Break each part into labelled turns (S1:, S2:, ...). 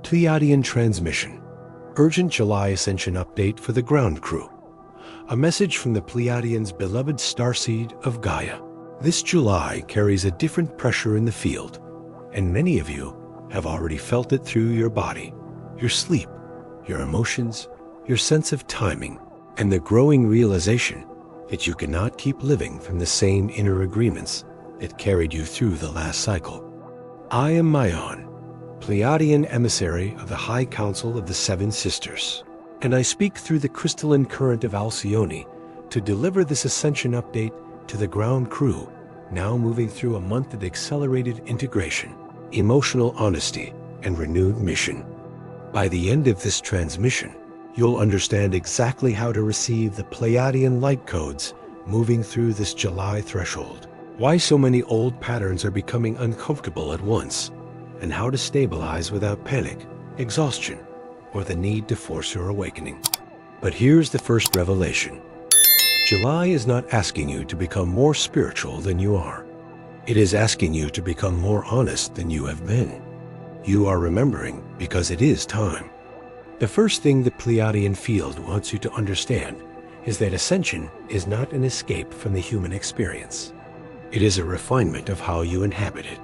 S1: Pleiadian Transmission. Urgent July Ascension Update for the Ground Crew. A message from the Pleiadians' beloved starseed of Gaia. This July carries a different pressure in the field, and many of you have already felt it through your body, your sleep, your emotions, your sense of timing, and the growing realization that you cannot keep living from the same inner agreements that carried you through the last cycle. I am MAION, Pleiadian emissary of the High Council of the Seven Sisters, and I speak through the crystalline current of Alcyone to deliver this Ascension update to the ground crew, now moving through a month of accelerated integration, emotional honesty, and renewed mission. By the end of this transmission, you'll understand exactly how to receive the Pleiadian light codes moving through this July threshold, why so many old patterns are becoming uncomfortable at once, and how to stabilize without panic, exhaustion, or the need to force your awakening. But here's the first revelation. July is not asking you to become more spiritual than you are. It is asking you to become more honest than you have been. You are remembering because it is time. The first thing the Pleiadian field wants you to understand is that Ascension is not an escape from the human experience. It is a refinement of how you inhabit it.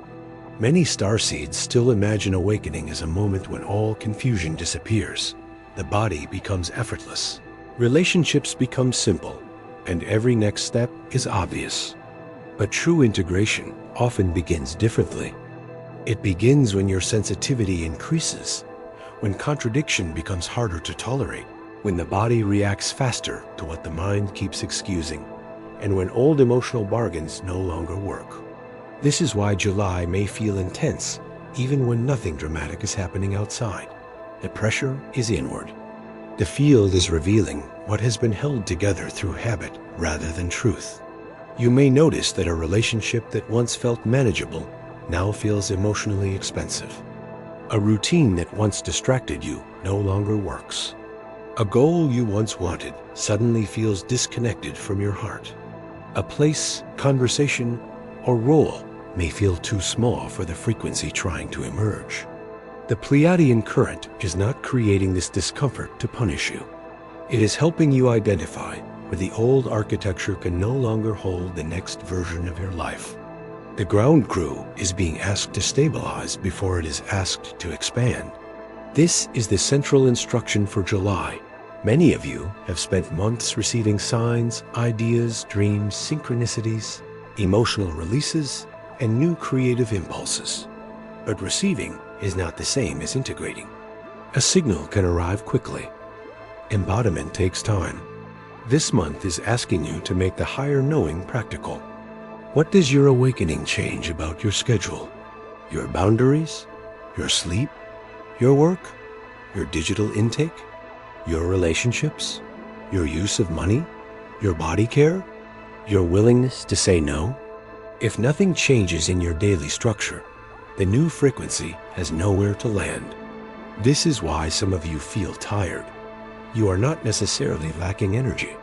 S1: Many starseeds still imagine awakening as a moment when all confusion disappears, the body becomes effortless, relationships become simple, and every next step is obvious. But true integration often begins differently. It begins when your sensitivity increases, when contradiction becomes harder to tolerate, when the body reacts faster to what the mind keeps excusing, and when old emotional bargains no longer work. This is why July may feel intense, even when nothing dramatic is happening outside. The pressure is inward. The field is revealing what has been held together through habit rather than truth. You may notice that a relationship that once felt manageable now feels emotionally expensive. A routine that once distracted you no longer works. A goal you once wanted suddenly feels disconnected from your heart. A place, conversation, or role may feel too small for the frequency trying to emerge. The Pleiadian current is not creating this discomfort to punish you. It is helping you identify where the old architecture can no longer hold the next version of your life. The ground crew is being asked to stabilize before it is asked to expand. This is the central instruction for July. Many of you have spent months receiving signs, ideas, dreams, synchronicities, emotional releases, and new creative impulses. But receiving is not the same as integrating. A signal can arrive quickly. Embodiment takes time. This month is asking you to make the higher knowing practical. What does your awakening change about your schedule, your boundaries, your sleep, your work, your digital intake, your relationships, your use of money, your body care, your willingness to say no? If nothing changes in your daily structure, the new frequency has nowhere to land. This is why some of you feel tired. You are not necessarily lacking energy.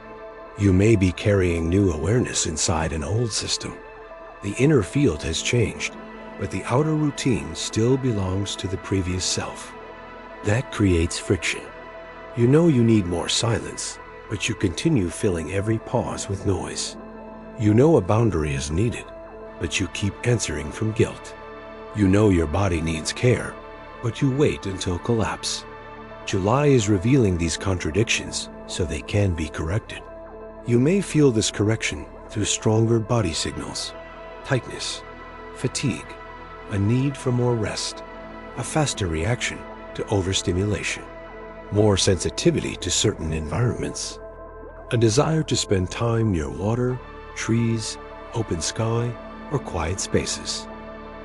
S1: You may be carrying new awareness inside an old system. The inner field has changed, but the outer routine still belongs to the previous self. That creates friction. You know you need more silence, but you continue filling every pause with noise. You know a boundary is needed, but you keep answering from guilt. You know your body needs care, but you wait until collapse. July is revealing these contradictions so they can be corrected. You may feel this correction through stronger body signals, tightness, fatigue, a need for more rest, a faster reaction to overstimulation, more sensitivity to certain environments, a desire to spend time near water, trees, open sky, or quiet spaces.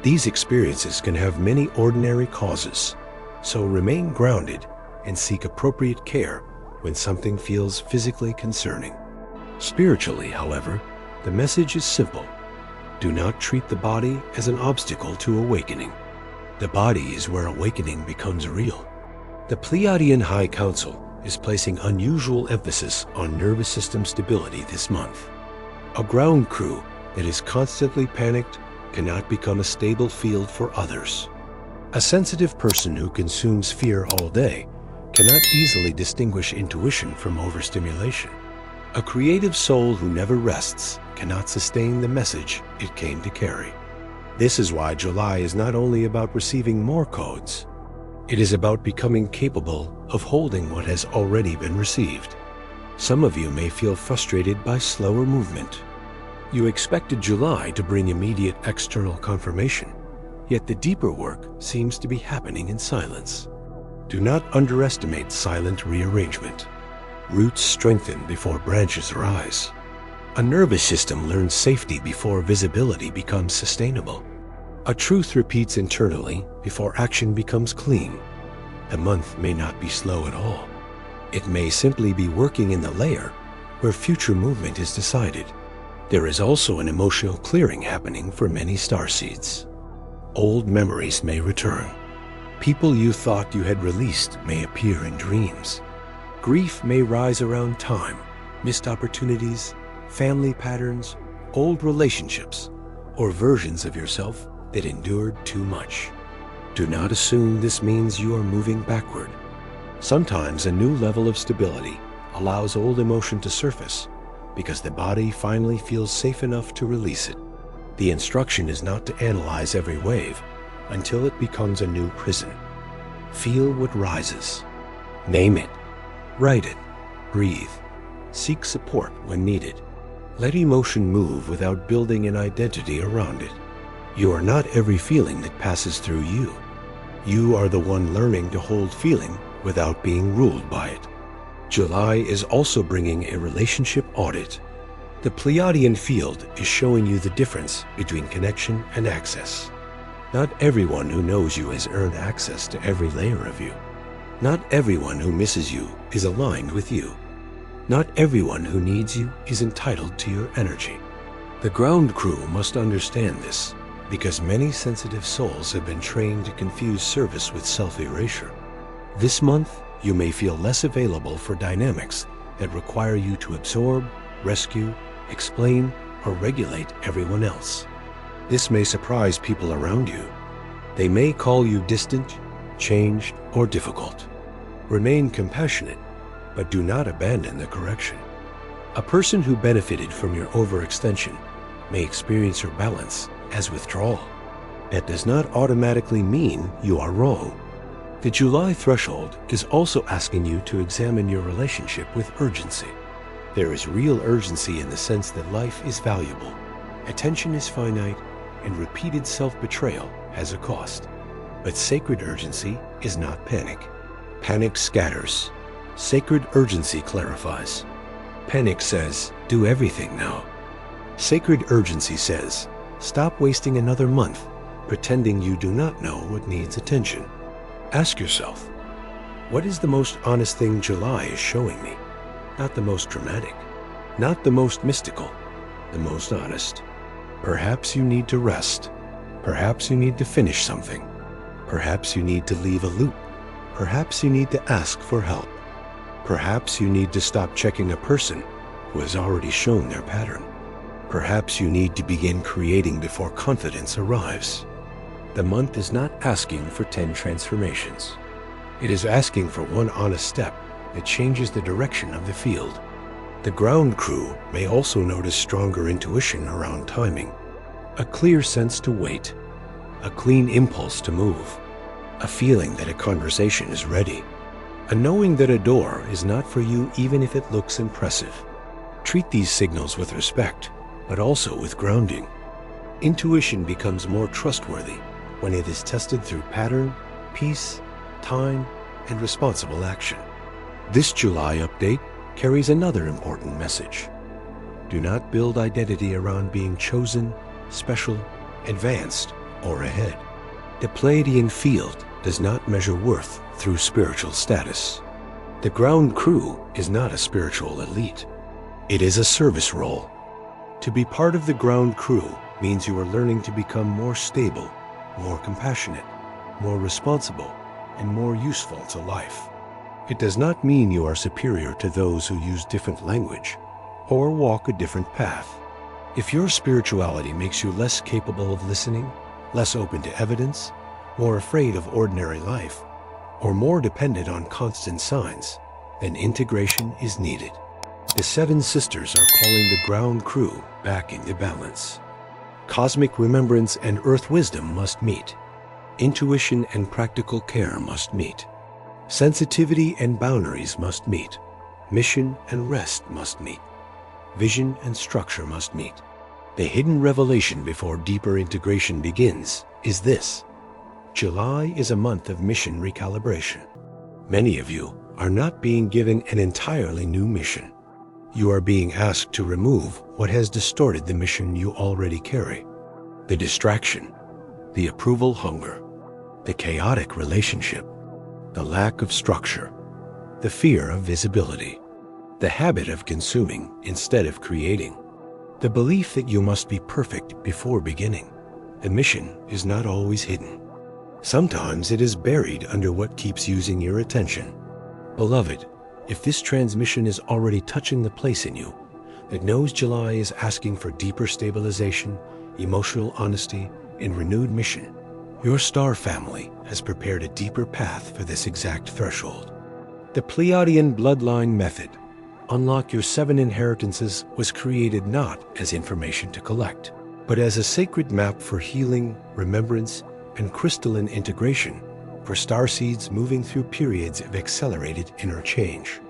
S1: These experiences can have many ordinary causes, so remain grounded and seek appropriate care when something feels physically concerning. Spiritually, however, the message is simple. Do not treat the body as an obstacle to awakening. The body is where awakening becomes real. The Pleiadian High Council is placing unusual emphasis on nervous system stability this month. A ground crew that is constantly panicked cannot become a stable field for others. A sensitive person who consumes fear all day cannot easily distinguish intuition from overstimulation. A creative soul who never rests cannot sustain the message it came to carry. This is why July is not only about receiving more codes, it is about becoming capable of holding what has already been received. Some of you may feel frustrated by slower movement. You expected July to bring immediate external confirmation, yet the deeper work seems to be happening in silence. Do not underestimate silent rearrangement. Roots strengthen before branches rise. A nervous system learns safety before visibility becomes sustainable. A truth repeats internally before action becomes clean. The month may not be slow at all. It may simply be working in the layer where future movement is decided. There is also an emotional clearing happening for many starseeds. Old memories may return. People you thought you had released may appear in dreams. Grief may rise around time, missed opportunities, family patterns, old relationships, or versions of yourself that endured too much. Do not assume this means you are moving backward. Sometimes a new level of stability allows old emotion to surface because the body finally feels safe enough to release it. The instruction is not to analyze every wave until it becomes a new prison. Feel what rises. Name it. Write it. Breathe. Seek support when needed. Let emotion move without building an identity around it. You are not every feeling that passes through you. You are the one learning to hold feeling without being ruled by it. July is also bringing a relationship audit. The Pleiadian field is showing you the difference between connection and access. Not everyone who knows you has earned access to every layer of you. Not everyone who misses you is aligned with you. Not everyone who needs you is entitled to your energy. The ground crew must understand this because many sensitive souls have been trained to confuse service with self-erasure. This month, you may feel less available for dynamics that require you to absorb, rescue, explain, or regulate everyone else. This may surprise people around you. They may call you distant, changed, or difficult. Remain compassionate, but do not abandon the correction. A person who benefited from your overextension may experience your balance as withdrawal. That does not automatically mean you are wrong. The July threshold is also asking you to examine your relationship with urgency. There is real urgency in the sense that life is valuable, attention is finite, and repeated self-betrayal has a cost. But sacred urgency is not panic. Panic scatters. Sacred urgency clarifies. Panic says, do everything now. Sacred urgency says, stop wasting another month pretending you do not know what needs attention. Ask yourself, what is the most honest thing July is showing me? Not the most dramatic, not the most mystical, the most honest. Perhaps you need to rest. Perhaps you need to finish something. Perhaps you need to leave a loop. Perhaps you need to ask for help. Perhaps you need to stop checking a person who has already shown their pattern. Perhaps you need to begin creating before confidence arrives. The month is not asking for 10 transformations. It is asking for one honest step that changes the direction of the field. The ground crew may also notice stronger intuition around timing, a clear sense to wait, a clean impulse to move, a feeling that a conversation is ready, a knowing that a door is not for you even if it looks impressive. Treat these signals with respect, but also with grounding. Intuition becomes more trustworthy when it is tested through pattern, peace, time, and responsible action. This July update carries another important message. Do not build identity around being chosen, special, advanced, or ahead. The Pleiadian field does not measure worth through spiritual status. The ground crew is not a spiritual elite. It is a service role. To be part of the ground crew means you are learning to become more stable, more compassionate, more responsible, and more useful to life. It does not mean you are superior to those who use different language or walk a different path. If your spirituality makes you less capable of listening, less open to evidence, more afraid of ordinary life, or more dependent on constant signs, then integration is needed. The Seven Sisters are calling the ground crew back into balance. Cosmic remembrance and earth wisdom must meet. Intuition and practical care must meet. Sensitivity and boundaries must meet. Mission and rest must meet. Vision and structure must meet. The hidden revelation before deeper integration begins is this: July is a month of mission recalibration. Many of you are not being given an entirely new mission. You are being asked to remove what has distorted the mission you already carry. The distraction, the approval hunger, the chaotic relationship, the lack of structure, the fear of visibility, the habit of consuming instead of creating, the belief that you must be perfect before beginning. The mission is not always hidden. Sometimes it is buried under what keeps using your attention. Beloved, if this transmission is already touching the place in you that knows July is asking for deeper stabilization, emotional honesty, and renewed mission, your star family has prepared a deeper path for this exact threshold. The Pleiadian bloodline method, Unlock Your 7 Inheritances, was created not as information to collect, but as a sacred map for healing, remembrance, and crystalline integration for starseeds moving through periods of accelerated inner change.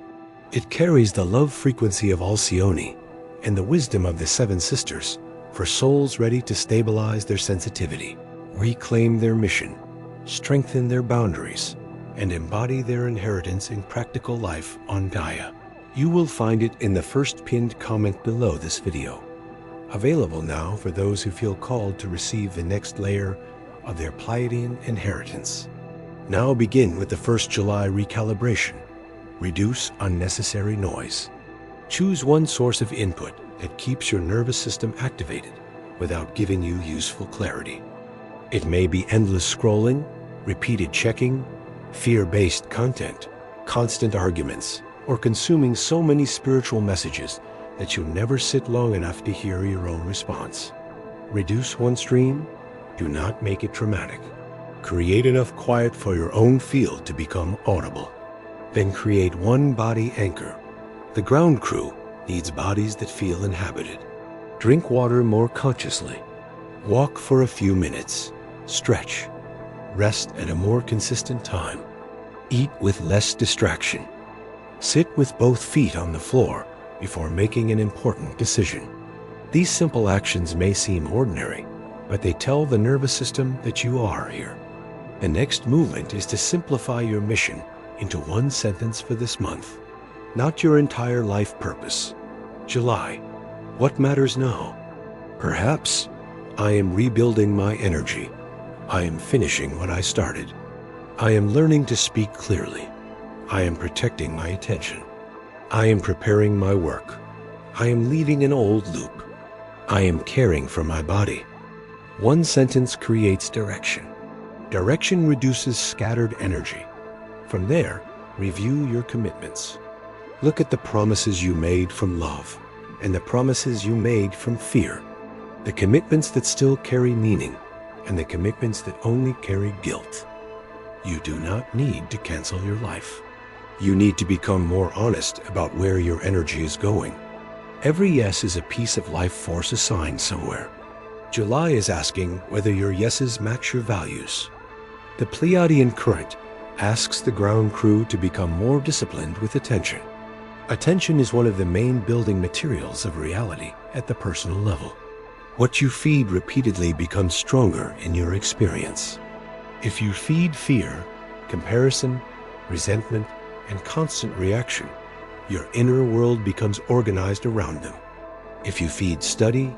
S1: It carries the love frequency of Alcyone and the wisdom of the Seven Sisters for souls ready to stabilize their sensitivity, reclaim their mission, strengthen their boundaries, and embody their inheritance in practical life on Gaia. You will find it in the first pinned comment below this video. Available now for those who feel called to receive the next layer of their Pleiadian inheritance. Now begin with the first July recalibration. Reduce unnecessary noise. Choose one source of input that keeps your nervous system activated without giving you useful clarity. It may be endless scrolling, repeated checking, fear-based content, constant arguments, or consuming so many spiritual messages that you never sit long enough to hear your own response. Reduce one stream. Do not make it dramatic. Create enough quiet for your own field to become audible. Then create one body anchor. The ground crew needs bodies that feel inhabited. Drink water more consciously. Walk for a few minutes. Stretch. Rest at a more consistent time. Eat with less distraction. Sit with both feet on the floor before making an important decision. These simple actions may seem ordinary, but they tell the nervous system that you are here. The next movement is to simplify your mission into one sentence for this month, not your entire life purpose. July, what matters now? Perhaps, I am rebuilding my energy. I am finishing what I started. I am learning to speak clearly. I am protecting my attention. I am preparing my work. I am leaving an old loop. I am caring for my body. One sentence creates direction. Direction reduces scattered energy. From there, review your commitments. Look at the promises you made from love and the promises you made from fear, the commitments that still carry meaning and the commitments that only carry guilt. You do not need to cancel your life. You need to become more honest about where your energy is going. Every yes is a piece of life force assigned somewhere. July is asking whether your yeses match your values. The Pleiadian current asks the ground crew to become more disciplined with attention. Attention is one of the main building materials of reality at the personal level. What you feed repeatedly becomes stronger in your experience. If you feed fear, comparison, resentment, and constant reaction, your inner world becomes organized around them. If you feed study,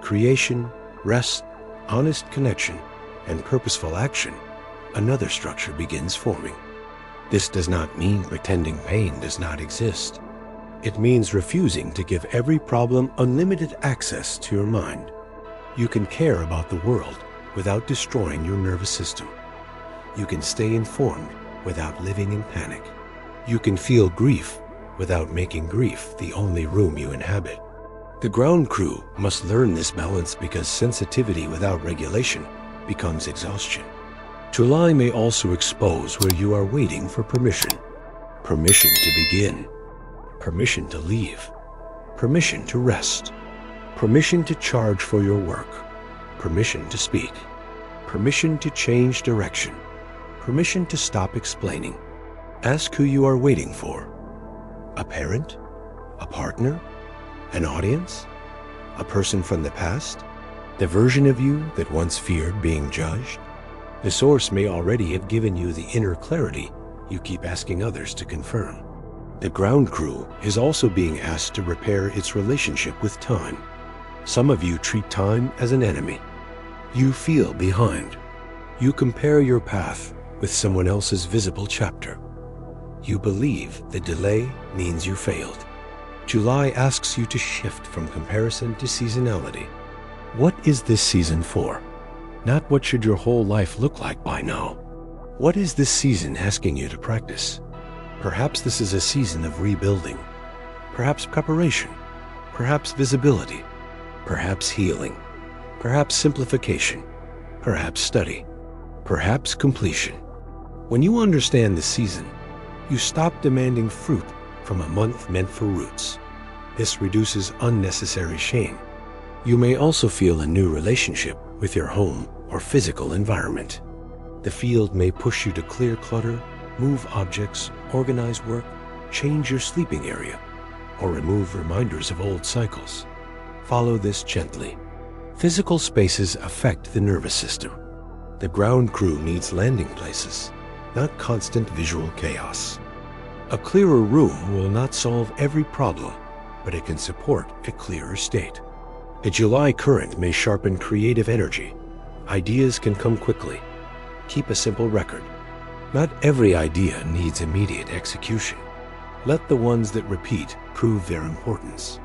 S1: creation, rest, honest connection, and purposeful action, another structure begins forming. This does not mean pretending pain does not exist. It means refusing to give every problem unlimited access to your mind. You can care about the world without destroying your nervous system. You can stay informed without living in panic. You can feel grief without making grief the only room you inhabit. The ground crew must learn this balance because sensitivity without regulation becomes exhaustion. July may also expose where you are waiting for permission. Permission to begin. Permission to leave. Permission to rest. Permission to charge for your work. Permission to speak. Permission to change direction. Permission to stop explaining. Ask who you are waiting for. A parent? A partner? An audience? A person from the past? The version of you that once feared being judged? The source may already have given you the inner clarity you keep asking others to confirm. The ground crew is also being asked to repair its relationship with time. Some of you treat time as an enemy. You feel behind. You compare your path with someone else's visible chapter. You believe the delay means you failed. July asks you to shift from comparison to seasonality. What is this season for? Not what should your whole life look like by now. What is this season asking you to practice? Perhaps this is a season of rebuilding. Perhaps preparation. Perhaps visibility. Perhaps healing. Perhaps simplification. Perhaps study. Perhaps completion. When you understand the season, you stop demanding fruit from a month meant for roots. This reduces unnecessary shame. You may also feel a new relationship with your home or physical environment. The field may push you to clear clutter, move objects, organize work, change your sleeping area, or remove reminders of old cycles. Follow this gently. Physical spaces affect the nervous system. The ground crew needs landing places, not constant visual chaos. A clearer room will not solve every problem, but it can support a clearer state. A July current may sharpen creative energy. Ideas can come quickly. Keep a simple record. Not every idea needs immediate execution. Let the ones that repeat prove their importance.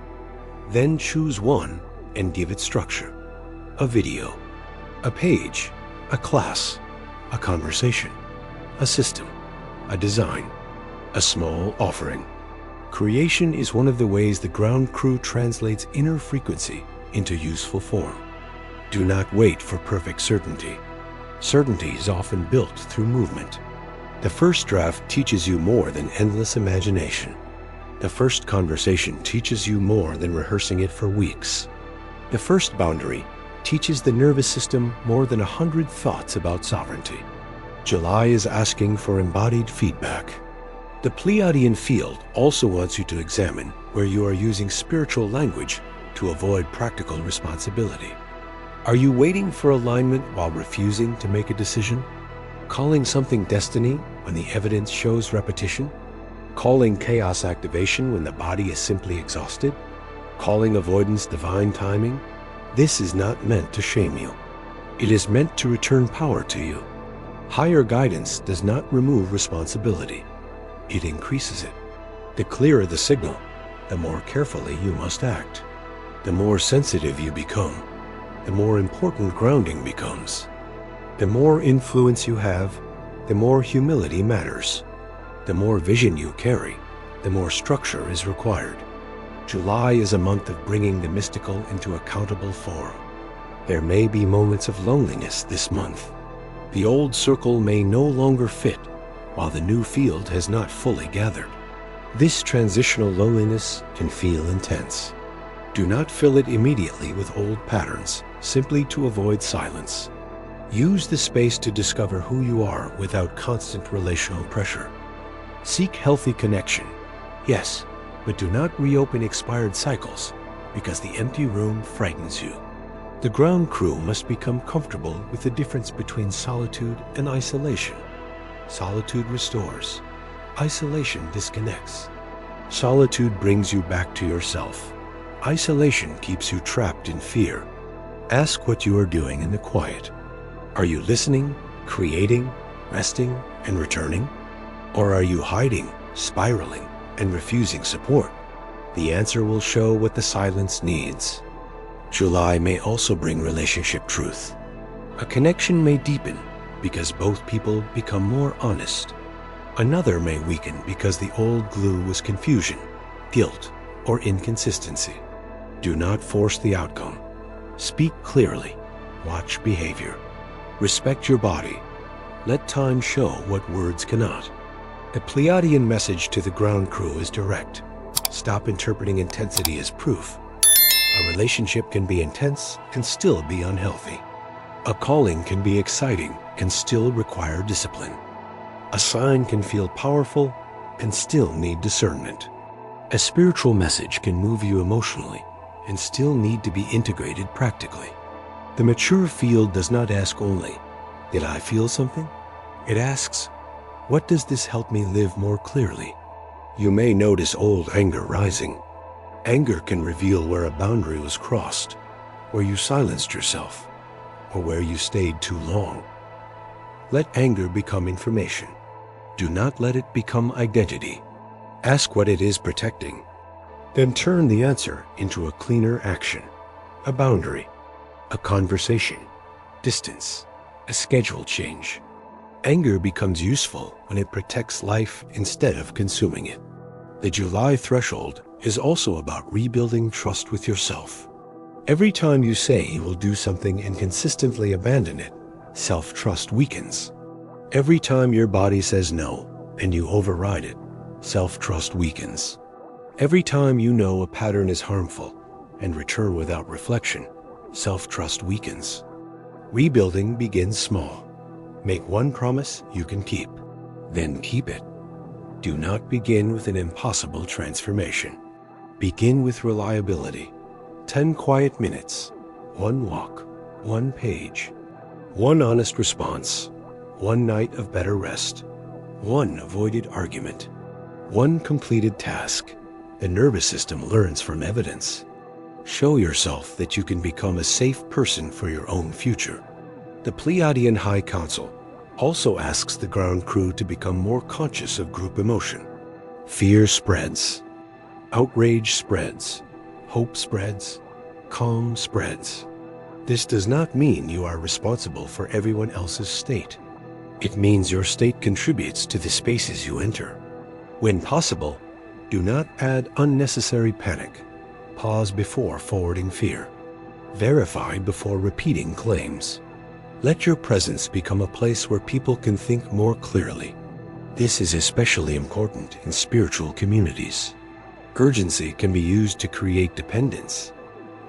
S1: Then choose one and give it structure. A video, a page, a class, a conversation, a system, a design, a small offering. Creation is one of the ways the ground crew translates inner frequency into useful form. Do not wait for perfect certainty. Certainty is often built through movement. The first draft teaches you more than endless imagination. The first conversation teaches you more than rehearsing it for weeks. The first boundary teaches the nervous system more than 100 thoughts about sovereignty. July is asking for embodied feedback. The Pleiadian field also wants you to examine where you are using spiritual language to avoid practical responsibility. Are you waiting for alignment while refusing to make a decision? Calling something destiny when the evidence shows repetition? Calling chaos activation when the body is simply exhausted? Calling avoidance divine timing? This is not meant to shame you. It is meant to return power to you. Higher guidance does not remove responsibility. It increases it. The clearer the signal, the more carefully you must act. The more sensitive you become, the more important grounding becomes. The more influence you have, the more humility matters. The more vision you carry, the more structure is required. July is a month of bringing the mystical into accountable form. There may be moments of loneliness this month. The old circle may no longer fit, while the new field has not fully gathered. This transitional loneliness can feel intense. Do not fill it immediately with old patterns, simply to avoid silence. Use the space to discover who you are without constant relational pressure. Seek healthy connection, yes, but do not reopen expired cycles because the empty room frightens you. The ground crew must become comfortable with the difference between solitude and isolation. Solitude restores. Isolation disconnects. Solitude brings you back to yourself. Isolation keeps you trapped in fear. Ask what you are doing in the quiet. Are you listening, creating, resting, and returning? Or are you hiding, spiraling, and refusing support? The answer will show what the silence needs. July may also bring relationship truth. A connection may deepen because both people become more honest. Another may weaken because the old glue was confusion, guilt, or inconsistency. Do not force the outcome. Speak clearly. Watch behavior. Respect your body. Let time show what words cannot. A Pleiadian message to the ground crew is direct. Stop interpreting intensity as proof. A relationship can be intense and still be unhealthy. A calling can be exciting and still require discipline. A sign can feel powerful and still need discernment. A spiritual message can move you emotionally and still need to be integrated practically. The mature field does not ask only, "Did I feel something?" It asks, "What does this help me live more clearly?" You may notice old anger rising. Anger can reveal where a boundary was crossed, where you silenced yourself, or where you stayed too long. Let anger become information. Do not let it become identity. Ask what it is protecting. Then turn the answer into a cleaner action, a boundary, a conversation, distance, a schedule change. Anger becomes useful when it protects life instead of consuming it. The July threshold is also about rebuilding trust with yourself. Every time you say you will do something and consistently abandon it, self-trust weakens. Every time your body says no and you override it, self-trust weakens. Every time you know a pattern is harmful and return without reflection, self-trust weakens. Rebuilding begins small. Make one promise you can keep, then keep it. Do not begin with an impossible transformation. Begin with reliability. 10 quiet minutes, 1 walk, 1 page, 1 honest response, 1 night of better rest, 1 avoided argument, 1 completed task. The nervous system learns from evidence. Show yourself that you can become a safe person for your own future. The Pleiadian High Council also asks the ground crew to become more conscious of group emotion. Fear spreads. Outrage spreads. Hope spreads. Calm spreads. This does not mean you are responsible for everyone else's state. It means your state contributes to the spaces you enter. When possible, do not add unnecessary panic. Pause before forwarding fear. Verify before repeating claims. Let your presence become a place where people can think more clearly. This is especially important in spiritual communities. Urgency can be used to create dependence.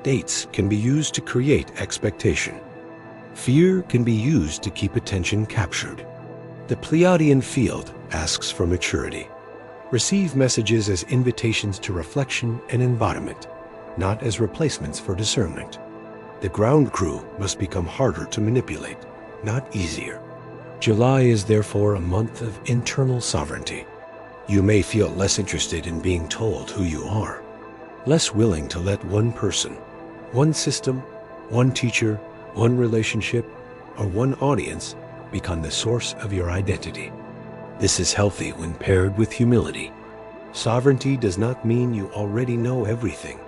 S1: Dates can be used to create expectation. Fear can be used to keep attention captured. The Pleiadian field asks for maturity. Receive messages as invitations to reflection and embodiment, not as replacements for discernment. The ground crew must become harder to manipulate, not easier. July is therefore a month of internal sovereignty. You may feel less interested in being told who you are, less willing to let one person, one system, one teacher, one relationship, or one audience become the source of your identity. This is healthy when paired with humility. Sovereignty does not mean you already know everything.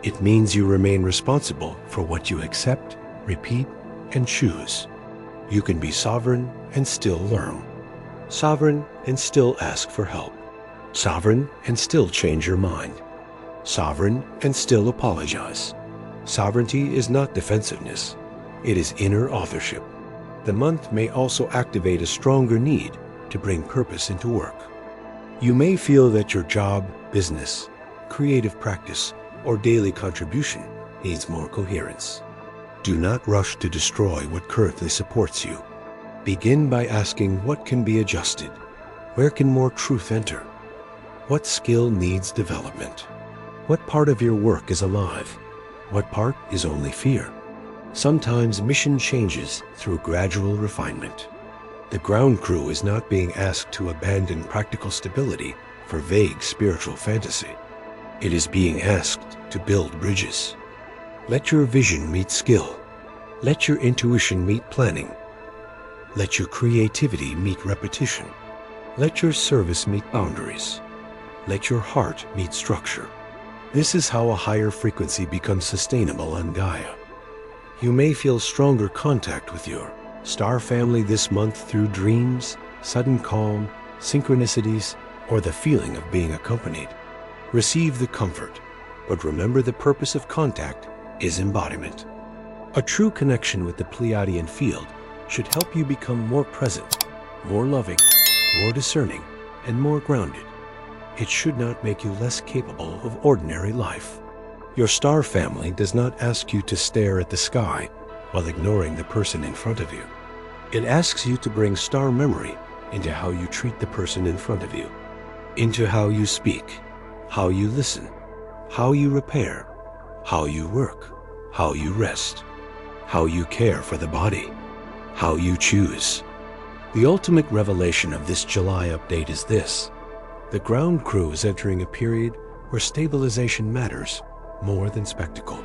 S1: It means you remain responsible for what you accept, repeat, and choose. You can be sovereign and still learn. Sovereign and still ask for help. Sovereign and still change your mind. Sovereign and still apologize. Sovereignty is not defensiveness. It is inner authorship. The month may also activate a stronger need to bring purpose into work. You may feel that your job, business, creative practice, or daily contribution needs more coherence. Do not rush to destroy what currently supports you. Begin by asking what can be adjusted. Where can more truth enter? What skill needs development? What part of your work is alive? What part is only fear? Sometimes mission changes through gradual refinement. The ground crew is not being asked to abandon practical stability for vague spiritual fantasy. It is being asked to build bridges. Let your vision meet skill. Let your intuition meet planning. Let your creativity meet repetition. Let your service meet boundaries. Let your heart meet structure. This is how a higher frequency becomes sustainable on Gaia. You may feel stronger contact with your star family this month through dreams, sudden calm, synchronicities, or the feeling of being accompanied. Receive the comfort, but remember the purpose of contact is embodiment. A true connection with the Pleiadian field should help you become more present more loving, more discerning, and more grounded. It should not make you less capable of ordinary life. Your star family does not ask you to stare at the sky while ignoring the person in front of you. It asks you to bring star memory into how you treat the person in front of you, into how you speak, how you listen, how you repair, how you work, how you rest, how you care for the body, how you choose. The ultimate revelation of this July update is this: the ground crew is entering a period where stabilization matters more than spectacle.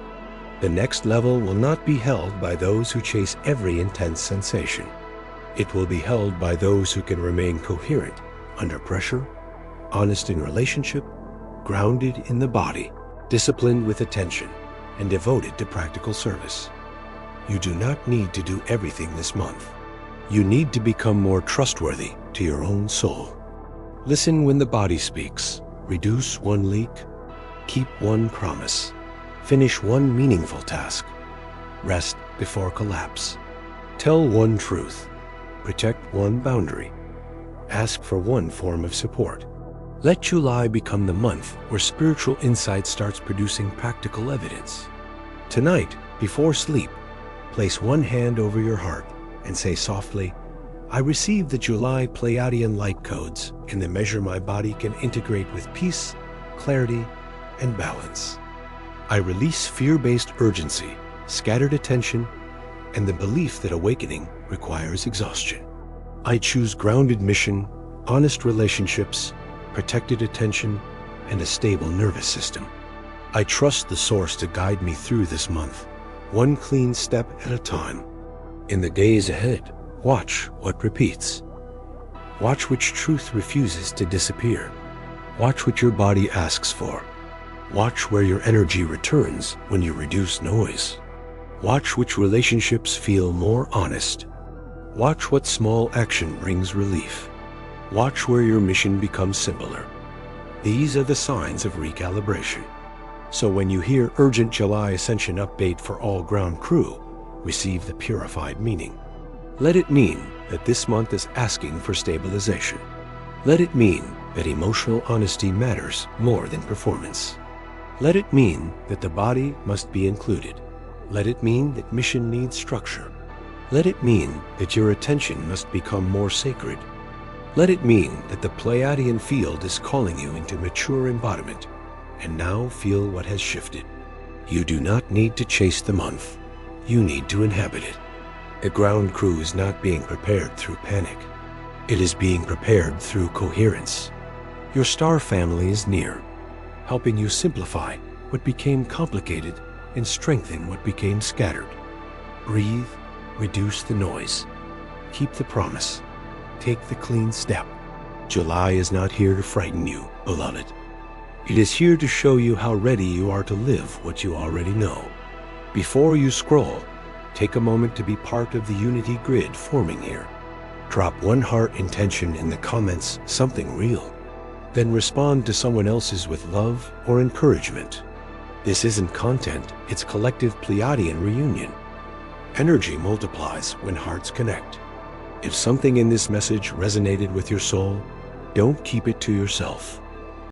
S1: The next level will not be held by those who chase every intense sensation. It will be held by those who can remain coherent under pressure, honest in relationship, grounded in the body, disciplined with attention, and devoted to practical service. You do not need to do everything this month. You need to become more trustworthy to your own soul. Listen when the body speaks. Reduce one leak. Keep one promise. Finish one meaningful task. Rest before collapse. Tell one truth. Protect one boundary. Ask for one form of support. Let July become the month where spiritual insight starts producing practical evidence. Tonight, before sleep, place one hand over your heart and say softly, I receive the July Pleiadian light codes in the measure my body can integrate with peace, clarity, and balance. I release fear-based urgency, scattered attention, and the belief that awakening requires exhaustion. I choose grounded mission, honest relationships, protected attention, and a stable nervous system. I trust the source to guide me through this month, one clean step at a time. In the days ahead, watch what repeats. Watch which truth refuses to disappear. Watch what your body asks for. Watch where your energy returns when you reduce noise. Watch which relationships feel more honest. Watch what small action brings relief. Watch where your mission becomes simpler. These are the signs of recalibration. So when you hear urgent July Ascension update for all ground crew, receive the purified meaning. Let it mean that this month is asking for stabilization. Let it mean that emotional honesty matters more than performance. Let it mean that the body must be included. Let it mean that mission needs structure. Let it mean that your attention must become more sacred. Let it mean that the Pleiadian field is calling you into mature embodiment. And now feel what has shifted. You do not need to chase the month. You need to inhabit it. The ground crew is not being prepared through panic. It is being prepared through coherence. Your star family is near, helping you simplify what became complicated and strengthen what became scattered. Breathe, reduce the noise. Keep the promise. Take the clean step. July is not here to frighten you, beloved. It is here to show you how ready you are to live what you already know. Before you scroll, take a moment to be part of the unity grid forming here. Drop one heart intention in the comments, something real. Then respond to someone else's with love or encouragement. This isn't content, it's collective Pleiadian reunion. Energy multiplies when hearts connect. If something in this message resonated with your soul, don't keep it to yourself.